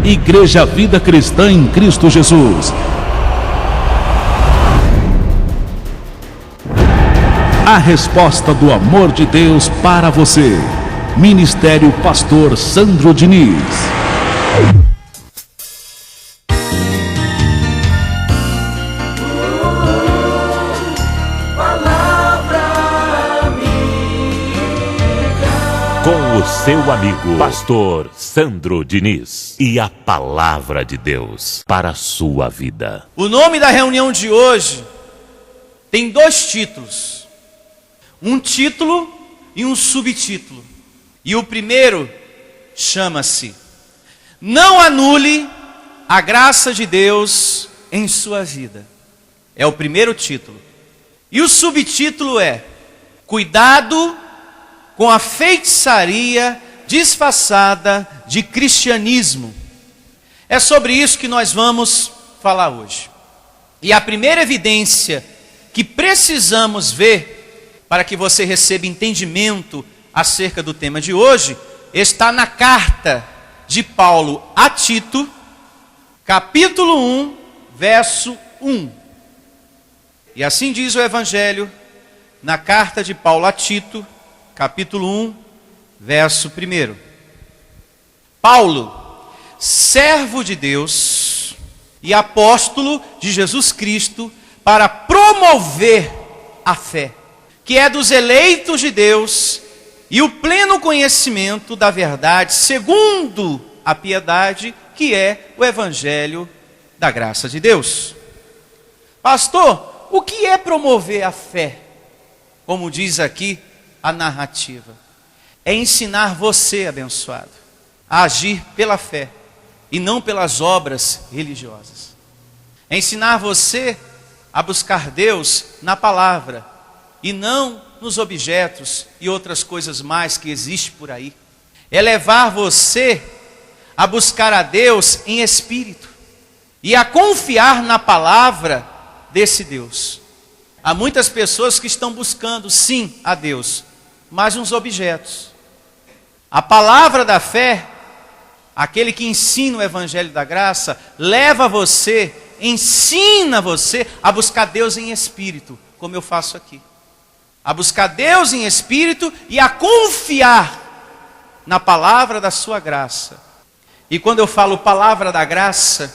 Igreja Vida Cristã em Cristo Jesus. A resposta do amor de Deus para você. Ministério Pastor Sandro Diniz. Com o seu amigo, Pastor Sandro Diniz. E a palavra de Deus para a sua vida. O nome da reunião de hoje tem 2 títulos. Um título e um subtítulo. E o primeiro chama-se: Não anule a graça de Deus em sua vida. É o primeiro título. E o subtítulo é: Cuidado com a feitiçaria disfarçada de cristianismo. É sobre isso que nós vamos falar hoje. E a primeira evidência que precisamos ver para que você receba entendimento acerca do tema de hoje está na carta de Paulo a Tito, capítulo 1, verso 1. E assim diz o Evangelho na carta de Paulo a Tito, capítulo 1, verso 1. Paulo, servo de Deus e apóstolo de Jesus Cristo, para promover a fé, que é dos eleitos de Deus, e o pleno conhecimento da verdade, segundo a piedade, que é o Evangelho da graça de Deus. Pastor, o que é promover a fé? Como diz aqui a narrativa, é ensinar você, abençoado, a agir pela fé e não pelas obras religiosas. É ensinar você a buscar Deus na palavra e não nos objetos e outras coisas mais que existem por aí. É levar você a buscar a Deus em espírito e a confiar na palavra desse Deus. Há muitas pessoas que estão buscando sim a Deus, mas uns objetos. A palavra da fé, aquele que ensina o Evangelho da graça, leva você, ensina você a buscar Deus em espírito, como eu faço aqui. A buscar Deus em espírito e a confiar na palavra da sua graça. E quando eu falo palavra da graça,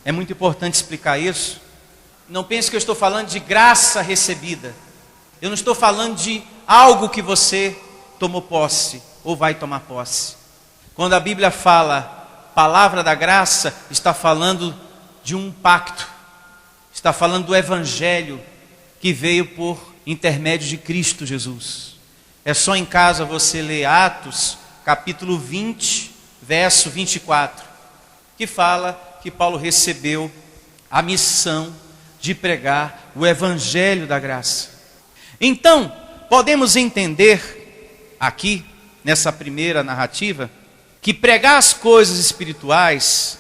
é muito importante explicar isso. Não pense que eu estou falando de graça recebida. Eu não estou falando de algo que você tomou posse ou vai tomar posse. Quando a Bíblia fala palavra da graça, está falando de um pacto. Está falando do Evangelho que veio por intermédio de Cristo Jesus. É só em casa você ler Atos, capítulo 20, verso 24, que fala que Paulo recebeu a missão de pregar o Evangelho da graça. Então, podemos entender aqui, nessa primeira narrativa, que pregar as coisas espirituais,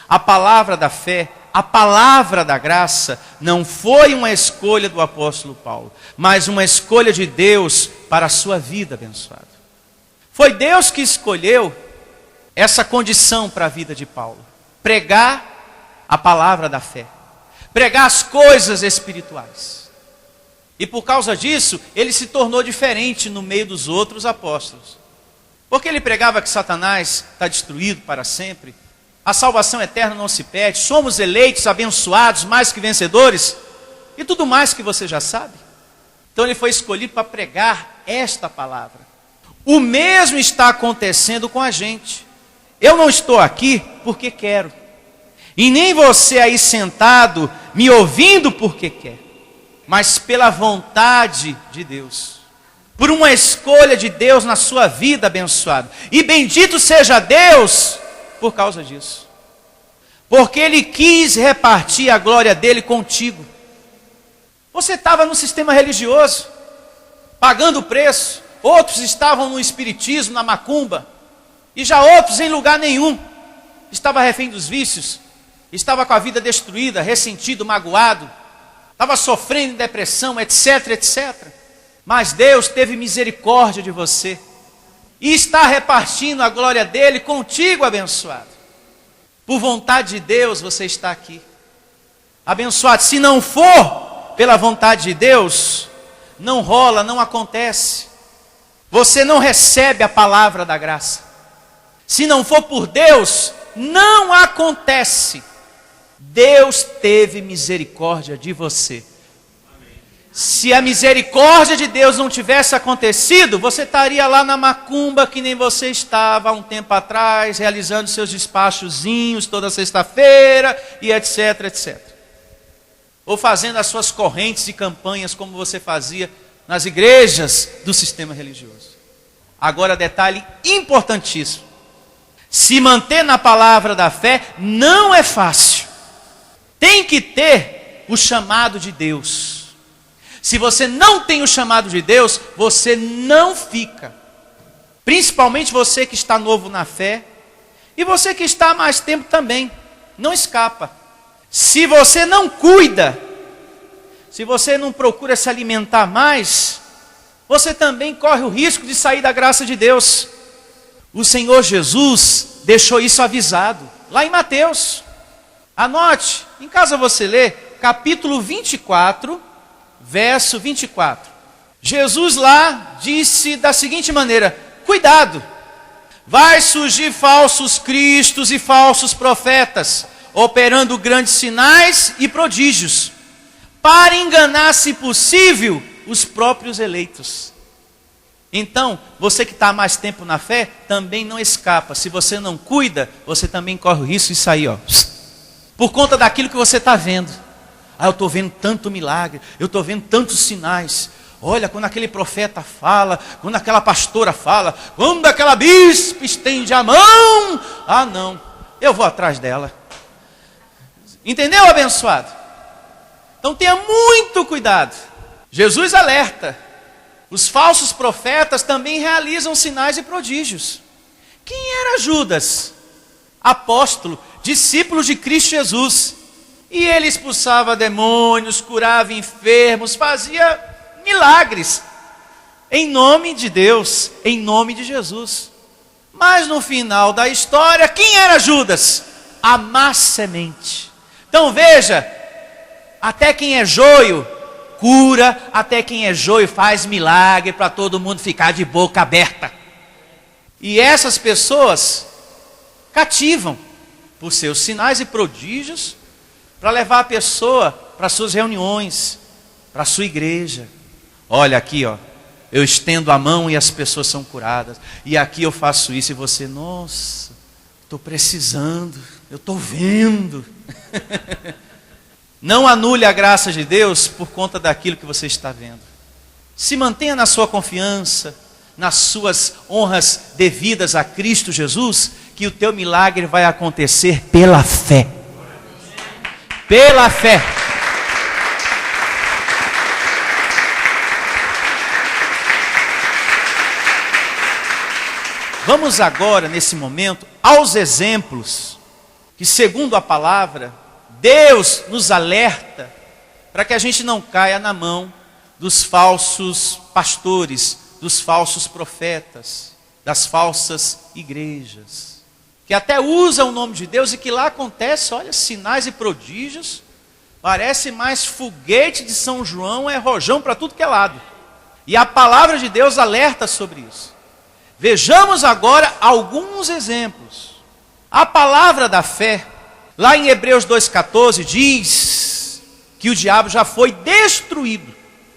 a palavra da fé, a palavra da graça, não foi uma escolha do apóstolo Paulo, mas uma escolha de Deus para a sua vida, abençoado. Foi Deus que escolheu essa condição para a vida de Paulo. Pregar a palavra da fé. Pregar as coisas espirituais. E por causa disso, ele se tornou diferente no meio dos outros apóstolos. Porque ele pregava que Satanás está destruído para sempre. A salvação eterna não se perde. Somos eleitos, abençoados, mais que vencedores. E tudo mais que você já sabe. Então ele foi escolhido para pregar esta palavra. O mesmo está acontecendo com a gente. Eu não estou aqui porque quero. E nem você aí sentado, me ouvindo porque quer. Mas pela vontade de Deus. Por uma escolha de Deus na sua vida, abençoado. E bendito seja Deus por causa disso. Porque Ele quis repartir a glória dEle contigo. Você estava no sistema religioso, pagando o preço. Outros estavam no espiritismo, na macumba. E já outros em lugar nenhum. Estava refém dos vícios. Estava com a vida destruída, ressentido, magoado. Estava sofrendo depressão, etc, etc. Mas Deus teve misericórdia de você. E está repartindo a glória dEle contigo, abençoado. Por vontade de Deus você está aqui. Abençoado, se não for pela vontade de Deus, não rola, não acontece. Você não recebe a palavra da graça. Se não for por Deus, não acontece. Deus teve misericórdia de você. Se a misericórdia de Deus não tivesse acontecido, você estaria lá na macumba que nem você estava há um tempo atrás, realizando seus despachozinhos toda sexta-feira e etc, etc. Ou fazendo as suas correntes e campanhas como você fazia nas igrejas do sistema religioso. Agora, detalhe importantíssimo. Se manter na palavra da fé não é fácil. Tem que ter o chamado de Deus. Se você não tem o chamado de Deus, você não fica. Principalmente você que está novo na fé. E você que está há mais tempo também. Não escapa. Se você não cuida, se você não procura se alimentar mais, você também corre o risco de sair da graça de Deus. O Senhor Jesus deixou isso avisado. Lá em Mateus. Anote, em casa você lê, capítulo 24, verso 24. Jesus lá disse da seguinte maneira: cuidado, vai surgir falsos cristos e falsos profetas, operando grandes sinais e prodígios, para enganar, se possível, os próprios eleitos. Então, você que está há mais tempo na fé, também não escapa. Se você não cuida, você também corre o risco de sair, por conta daquilo que você está vendo. Eu estou vendo tanto milagre, eu estou vendo tantos sinais. Olha, quando aquele profeta fala, quando aquela pastora fala, quando aquela bispa estende a mão, não, eu vou atrás dela. Entendeu, abençoado? Então tenha muito cuidado. Jesus alerta. Os falsos profetas também realizam sinais e prodígios. Quem era Judas? Apóstolo, discípulo de Cristo Jesus. E ele expulsava demônios, curava enfermos, fazia milagres. Em nome de Deus, em nome de Jesus. Mas no final da história, quem era Judas? A má semente. Então veja, até quem é joio cura, até quem é joio faz milagre para todo mundo ficar de boca aberta. E essas pessoas cativam por seus sinais e prodígios para levar a pessoa para suas reuniões, para a sua igreja. Olha aqui, eu estendo a mão e as pessoas são curadas. E aqui eu faço isso e você, nossa, estou precisando, eu estou vendo. Não anule a graça de Deus por conta daquilo que você está vendo. Se mantenha na sua confiança, nas suas honras devidas a Cristo Jesus, que o teu milagre vai acontecer pela fé. Pela fé. Vamos agora, nesse momento, aos exemplos que, segundo a palavra, Deus nos alerta para que a gente não caia na mão dos falsos pastores, dos falsos profetas, das falsas igrejas, que até usam o nome de Deus e que lá acontece, olha, sinais e prodígios, parece mais foguete de São João, é rojão para tudo que é lado. E a palavra de Deus alerta sobre isso. Vejamos agora alguns exemplos. A palavra da fé, lá em Hebreus 2,14, diz que o diabo já foi destruído.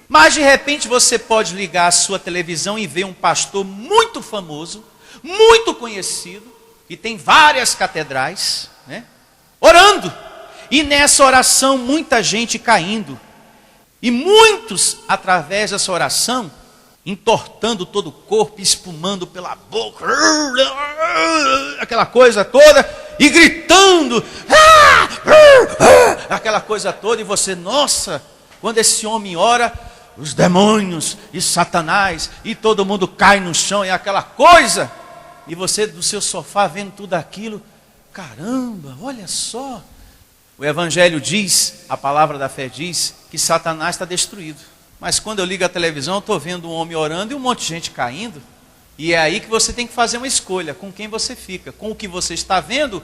Mas de repente você pode ligar a sua televisão e ver um pastor muito famoso, muito conhecido, que tem várias catedrais, orando. E nessa oração muita gente caindo. E muitos, através dessa oração, entortando todo o corpo, espumando pela boca, aquela coisa toda, e gritando, aquela coisa toda, e você, nossa, quando esse homem ora, os demônios e Satanás, e todo mundo cai no chão, e aquela coisa, e você do seu sofá vendo tudo aquilo, caramba, olha só. O Evangelho diz, a palavra da fé diz, que Satanás está destruído. Mas quando eu ligo a televisão, eu estou vendo um homem orando e um monte de gente caindo. E é aí que você tem que fazer uma escolha, com quem você fica, com o que você está vendo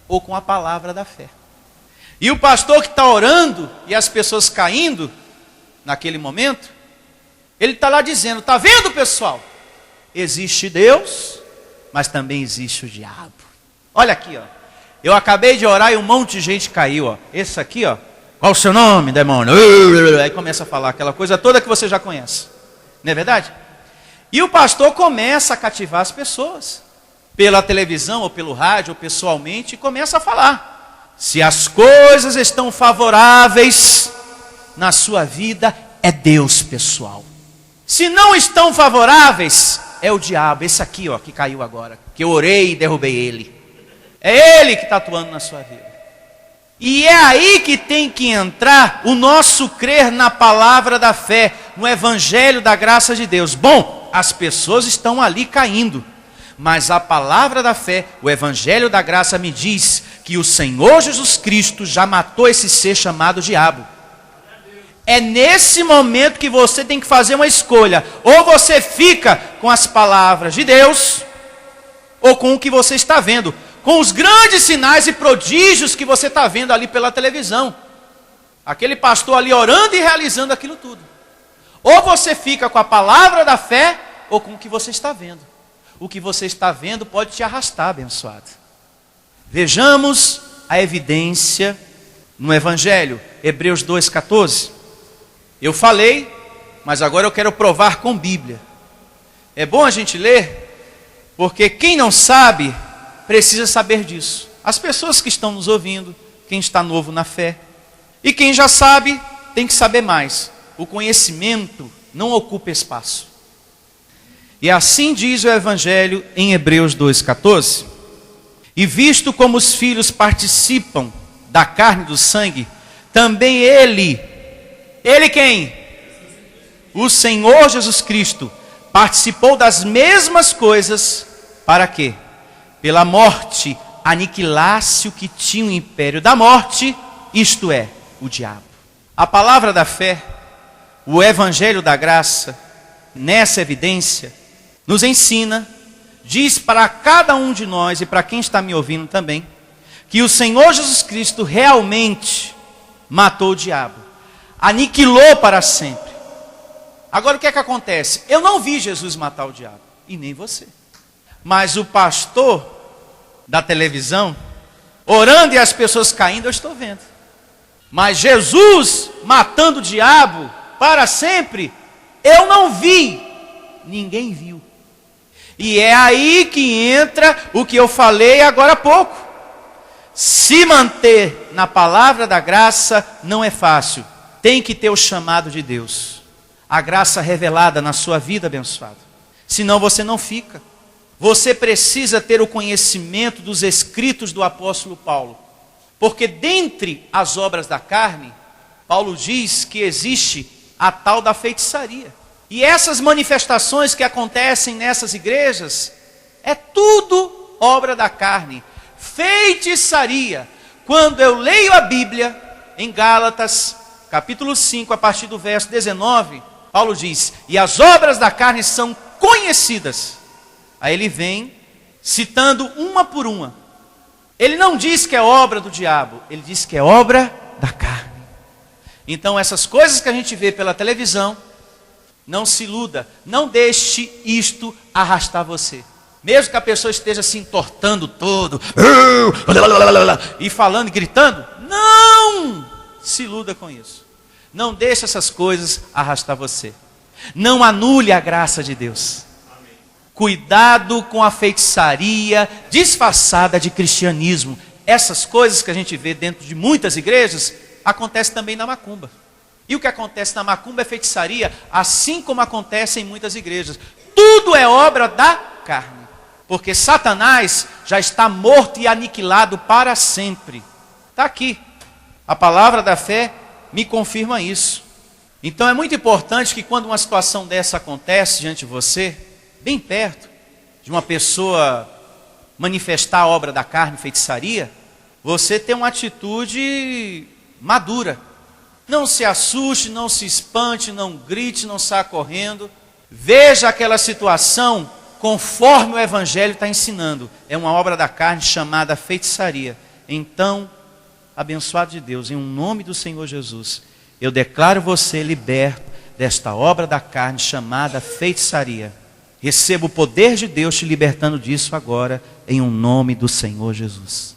ou com a palavra da fé. E o pastor que está orando e as pessoas caindo naquele momento, ele está lá dizendo: está vendo, pessoal? Existe Deus, mas também existe o diabo. Olha aqui, ó. Eu acabei de orar e um monte de gente caiu, ó. Esse aqui, ó. Qual o seu nome, demônio? Aí começa a falar aquela coisa toda que você já conhece. Não é verdade? E o pastor começa a cativar as pessoas. Pela televisão, ou pelo rádio, ou pessoalmente, e começa a falar. Se as coisas estão favoráveis na sua vida, é Deus, pessoal. Se não estão favoráveis, é o diabo. Esse aqui, ó, que caiu agora. Que eu orei e derrubei ele. É ele que está atuando na sua vida. E é aí que tem que entrar o nosso crer na palavra da fé, no evangelho da graça de Deus. Bom, as pessoas estão ali caindo, mas a palavra da fé, o evangelho da graça me diz que o Senhor Jesus Cristo já matou esse ser chamado diabo. É nesse momento que você tem que fazer uma escolha. Ou você fica com as palavras de Deus, ou com o que você está vendo. Com os grandes sinais e prodígios que você está vendo ali pela televisão. Aquele pastor ali orando e realizando aquilo tudo. Ou você fica com a palavra da fé, ou com o que você está vendo. O que você está vendo pode te arrastar, abençoado. Vejamos a evidência no Evangelho, Hebreus 2,14. Eu falei, mas agora eu quero provar com Bíblia. É bom a gente ler, porque quem não sabe, precisa saber disso. As pessoas que estão nos ouvindo, quem está novo na fé, e quem já sabe, tem que saber mais. O conhecimento não ocupa espaço. E assim diz o Evangelho em Hebreus 2,14. E visto como os filhos participam da carne e do sangue, também ele quem? O Senhor Jesus Cristo participou das mesmas coisas, para quê? Pela morte aniquilasse o que tinha o império da morte, isto é, o diabo. A palavra da fé, o evangelho da graça, nessa evidência, nos ensina, diz para cada um de nós e para quem está me ouvindo também, que o Senhor Jesus Cristo realmente matou o diabo, aniquilou para sempre. Agora o que é que acontece? Eu não vi Jesus matar o diabo, e nem você. Mas o pastor da televisão, orando e as pessoas caindo, eu estou vendo. Mas Jesus matando o diabo para sempre, eu não vi, ninguém viu. E é aí que entra o que eu falei agora há pouco. Se manter na palavra da graça não é fácil. Tem que ter o chamado de Deus. A graça revelada na sua vida, abençoado. Senão você não fica. Você precisa ter o conhecimento dos escritos do apóstolo Paulo. Porque dentre as obras da carne, Paulo diz que existe a tal da feitiçaria. E essas manifestações que acontecem nessas igrejas, é tudo obra da carne. Feitiçaria. Quando eu leio a Bíblia, em Gálatas, capítulo 5, a partir do verso 19, Paulo diz, e as obras da carne são conhecidas. Aí ele vem citando uma por uma. Ele não diz que é obra do diabo, ele diz que é obra da carne. Então essas coisas que a gente vê pela televisão, não se iluda, não deixe isto arrastar você. Mesmo que a pessoa esteja se entortando todo, e falando e gritando, não se iluda com isso. Não deixe essas coisas arrastar você. Não anule a graça de Deus. Amém. Cuidado com a feitiçaria disfarçada de cristianismo. Essas coisas que a gente vê dentro de muitas igrejas, acontece também na macumba. E o que acontece na macumba é feitiçaria, assim como acontece em muitas igrejas. Tudo é obra da carne. Porque Satanás já está morto e aniquilado para sempre. Está aqui. A palavra da fé me confirma isso. Então é muito importante que quando uma situação dessa acontece diante de você, bem perto de uma pessoa manifestar a obra da carne, feitiçaria, você tem uma atitude madura. Não se assuste, não se espante, não grite, não saia correndo. Veja aquela situação conforme o Evangelho está ensinando. É uma obra da carne chamada feitiçaria. Então, abençoado de Deus, em nome do Senhor Jesus, eu declaro você liberto desta obra da carne chamada feitiçaria. Receba o poder de Deus te libertando disso agora, em nome do Senhor Jesus.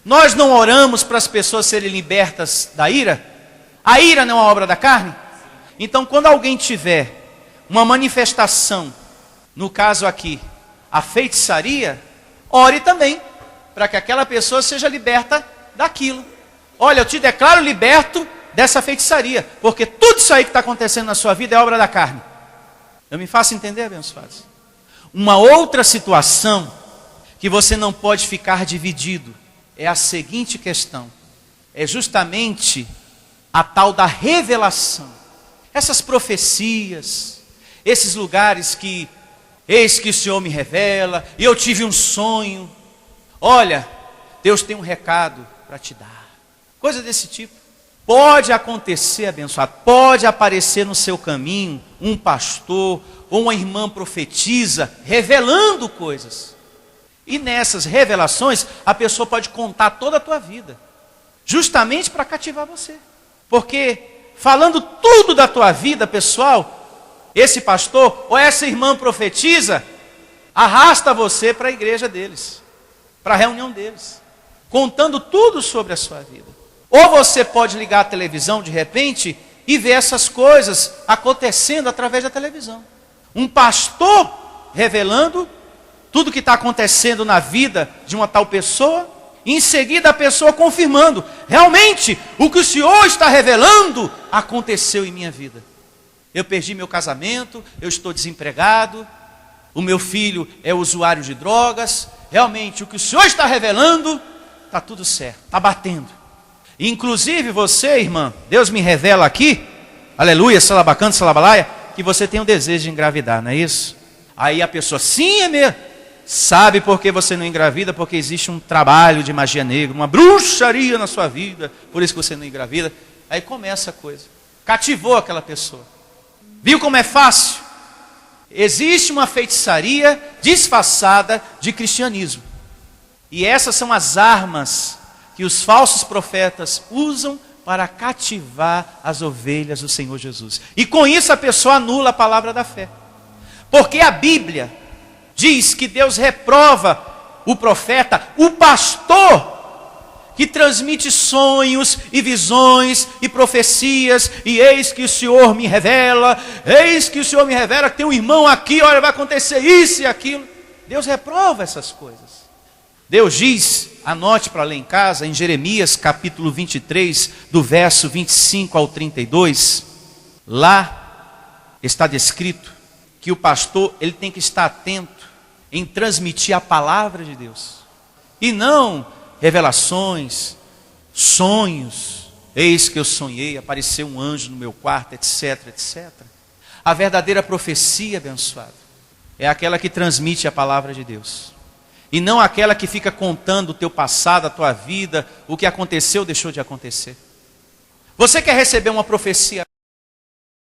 Nós não oramos para as pessoas serem libertas da ira? A ira não é uma obra da carne? Então, quando alguém tiver uma manifestação, no caso aqui, a feitiçaria, ore também, para que aquela pessoa seja liberta daquilo. Olha, eu te declaro liberto dessa feitiçaria, porque tudo isso aí que está acontecendo na sua vida é obra da carne. Eu me faço entender, abençoados? Uma outra situação que você não pode ficar dividido é a seguinte questão. É justamente a tal da revelação. Essas profecias, esses lugares que, eis que o Senhor me revela, e eu tive um sonho. Olha, Deus tem um recado para te dar. Coisa desse tipo. Pode acontecer, abençoado, pode aparecer no seu caminho um pastor ou uma irmã profetisa revelando coisas. E nessas revelações, a pessoa pode contar toda a tua vida, justamente para cativar você. Porque falando tudo da tua vida pessoal, esse pastor ou essa irmã profetisa arrasta você para a igreja deles, para a reunião deles, contando tudo sobre a sua vida. Ou você pode ligar a televisão de repente e ver essas coisas acontecendo através da televisão. Um pastor revelando tudo o que está acontecendo na vida de uma tal pessoa, e em seguida a pessoa confirmando, realmente, o que o Senhor está revelando aconteceu em minha vida. Eu perdi meu casamento, eu estou desempregado, o meu filho é usuário de drogas, realmente o que o Senhor está revelando, está tudo certo, está batendo. Inclusive você, irmã, Deus me revela aqui, aleluia, salabacante, salabalaia, que você tem o desejo de engravidar, não é isso? Aí a pessoa, sim, é mesmo. Sabe por que você não engravida? Porque existe um trabalho de magia negra, uma bruxaria na sua vida, por isso que você não engravida. Aí começa a coisa. Cativou aquela pessoa. Viu como é fácil? Existe uma feitiçaria disfarçada de cristianismo. E essas são as armas que os falsos profetas usam para cativar as ovelhas do Senhor Jesus. E com isso a pessoa anula a palavra da fé. Porque a Bíblia diz que Deus reprova o profeta, o pastor, que transmite sonhos e visões e profecias, e eis que o Senhor me revela, que tem um irmão aqui, olha, vai acontecer isso e aquilo. Deus reprova essas coisas. Deus diz, anote para ler em casa, em Jeremias capítulo 23, do verso 25 ao 32, lá está descrito que o pastor ele tem que estar atento em transmitir a palavra de Deus, e não revelações, sonhos, eis que eu sonhei, apareceu um anjo no meu quarto, etc, etc. A verdadeira profecia, abençoado, é aquela que transmite a palavra de Deus. E não aquela que fica contando o teu passado, a tua vida, o que aconteceu, deixou de acontecer. Você quer receber uma profecia